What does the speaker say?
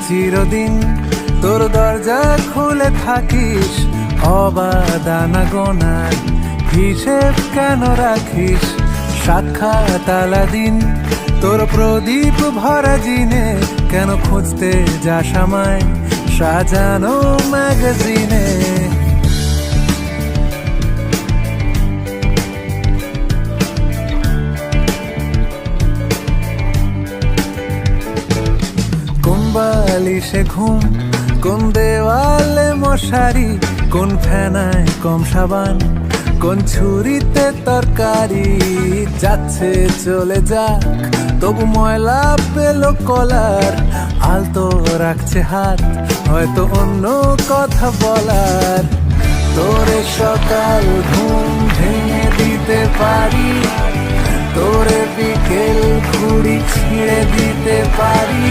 চিরদিন তোর দরজা খুলে থাকিস, অবাদানা গোনার হিসেব কেন রাখিস? সাক্ষাৎ আলাদিন তোর প্রদীপ ভরা জিনে, কেন খুঁজতে যাস আমায় সাজানো ম্যাগাজিনে? কোন বালিশে ঘুম, কোন দেওয়ালে মশারি, কোন ফেনায় কম সাবান, কোন ছুরিতে তরকারি? যাচ্ছে চলে যাক, তবু ময়লা পেল কলার, আলতো রাখছে হাত, হয়তো অন্য কথা বলার। তোরে সকাল ঘুম ভেঙে দিতে পারি, তোরে বিকেল ঘুড়ি ছিঁড়ে দিতে পারি।